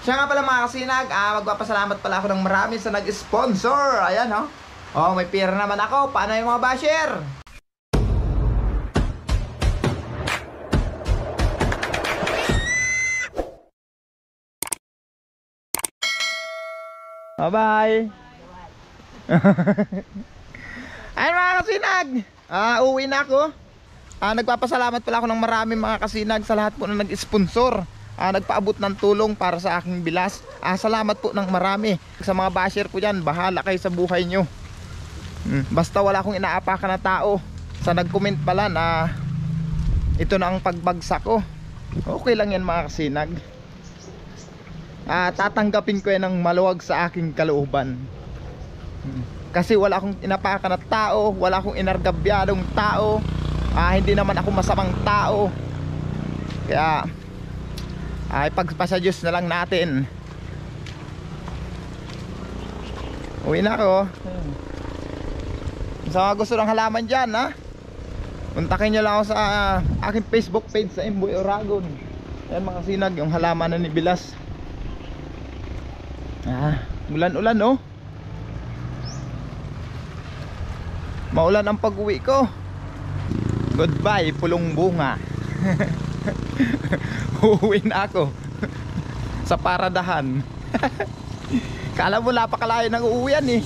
Siya nga pala mga kasinag, magpapasalamat pala ako ng marami sa nag-sponsor. Ayan oh. Oh, may pira naman ako. Paano yung mga basher? Bye-bye. Ayun mga kasinag, uwi na ako. Nagpapasalamat pala ako ng marami mga kasinag sa lahat po na nag-sponsor. Nagpaabot ng tulong para sa aking bilas. Salamat po ng marami. Sa mga basher ko dyan, bahala kayo sa buhay nyo. Basta wala akong inaapakan na tao. Sa nag-comment pala na ito na ang pagbagsak ko, okay lang yan mga kasinag. Tatanggapin ko yan ng maluwag sa aking kalooban. Kasi wala akong inapakan na tao, wala akong inargabyadong tao. Hindi naman ako masamang tao. Kaya pagpasa Diyos na lang natin. Uwi na ako. Sa mga gusto ng halaman dyan, kontakin nyo lang ako sa aking Facebook page sa Emboy Oragon. Ayan mga sinag, yung halaman na ni Bilas. Ulan-ulan oh. Maulan ang pag-uwi ko. Goodbye pulong bunga. Uuwi na ako sa paradahan. Kala mo napakalayo ng uuwian eh,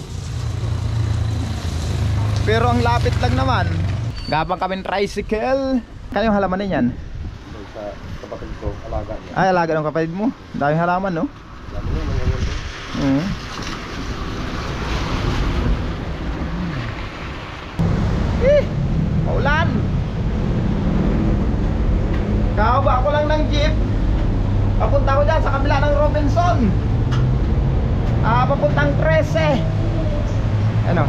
pero ang lapit lang naman. Gabang kami tricycle. Kaya yung halaman na yan? Sa kapatid ko, alaga niya. Ay, alaga ng kapatid mo. Daming halaman no? Maulan. Kakaba ko lang ng jeep. Papunta ko dyan sa kabila ng Robinson. Papuntang 13. Ano?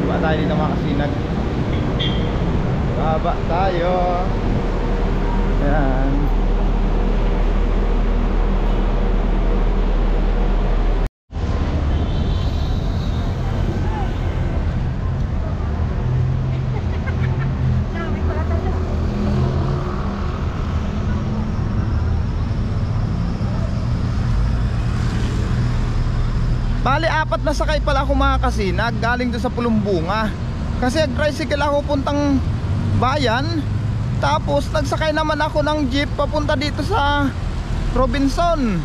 Baba tayo dito mga kasinag. Baba tayo. Ayan. Bali, 4 na sakay pala ako mga kasinag, galing doon sa Pulumbunga. Kasi nag-tricycle ako puntang bayan. Tapos nagsakay naman ako ng jeep papunta dito sa Robinson.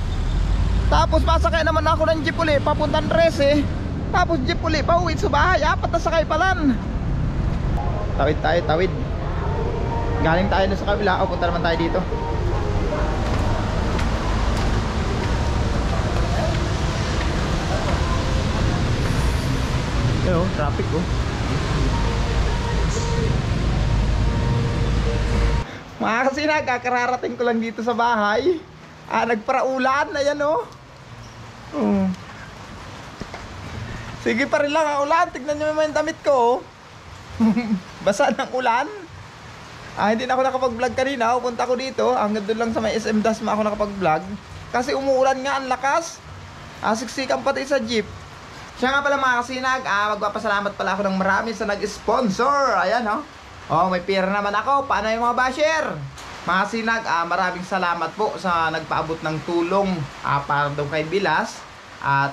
Tapos pasakay naman ako ng jeep uli papuntang 13. Tapos jeep uli pauwi sa bahay. 4 na sakay pala. Tawid tayo, tawid. Galing tayo na sa kabila, punta naman tayo dito. Traffic oh. Mga kasinag, kakararating ko lang dito sa bahay. Nagparaulan, ayan oh. Sige pa rin lang ang ulan. Tignan nyo naman yung damit ko oh. Basa ng ulan. Hindi na ako nakapag-vlog kanina. Punta ko dito, hanggang doon lang sa may SM Dasma ako nakapag-vlog. Kasi umuulan nga, ang lakas. Siksikan pati sa jeep. Siya nga pala mga kasinag, magpapasalamat pala ako ng marami sa nag-sponsor. Ayan oh. Oh, may pira naman ako. Paano yung mga basher? Mga kasinag, maraming salamat po sa nagpaabot ng tulong para daw kay Bilas.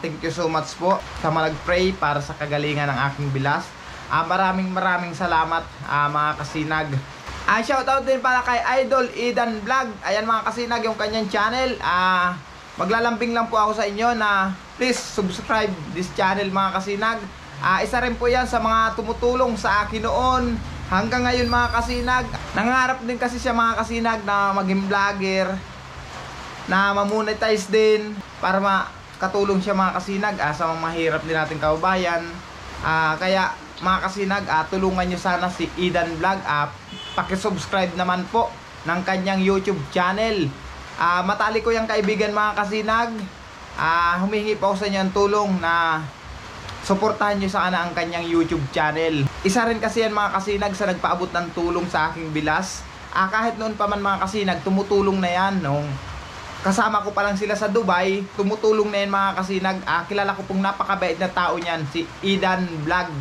Thank you so much po sa mga nag-pray para sa kagalingan ng aking Bilas. Maraming salamat mga kasinag. Shoutout din pala kay Idol Idan Vlog. Ayan mga kasinag, yung kanyang channel. Maglalambing lang po ako sa inyo na please subscribe this channel mga kasinag. Isa rin po yan sa mga tumutulong sa akin noon hanggang ngayon mga kasinag. Nangarap din kasi siya mga kasinag na maging vlogger, na mamonetize din para makatulong siya mga kasinag sa mga mahirap din nating kababayan. Kaya mga kasinag, tulungan nyo sana si Idan Vlog. Pakisubscribe naman po ng kanyang YouTube channel. Matali ko yung kaibigan mga kasinag. Humingi po ako sa inyo ng tulong na suportahan nyo sana ang kanyang YouTube channel. Isa rin kasi yan mga kasinag sa nagpaabot ng tulong sa aking Bilas. Kahit noon pa man mga kasinag, tumutulong na yan nung kasama ko pa lang sila sa Dubai, tumutulong na yan mga kasinag. Kilala ko pong napakabait na tao niyan, si Idan Vlog.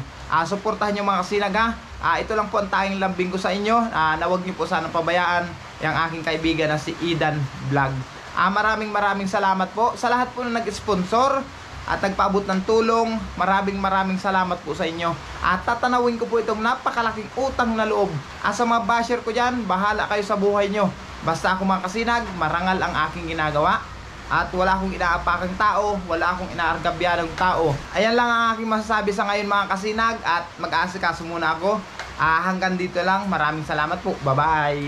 Suportahan nyo mga kasinag ha. Ito lang po ang tanging lambing ko sa inyo, na wag nyo po sana pabayaan yung aking kaibigan na si Idan Vlog. Maraming salamat po sa lahat po na nag-sponsor at nagpaabot ng tulong. Maraming salamat po sa inyo. At tatanawin ko po itong napakalaking utang na loob. Sa mga basher ko dyan, bahala kayo sa buhay nyo. Basta ako mga kasinag, marangal ang aking ginagawa. At wala akong inaapakang tao, wala akong inaargabyanang tao. Ayan lang ang aking masasabi sa ngayon mga kasinag. At mag-aasikaso muna ako. Hanggang dito lang. Maraming salamat po. Bye-bye.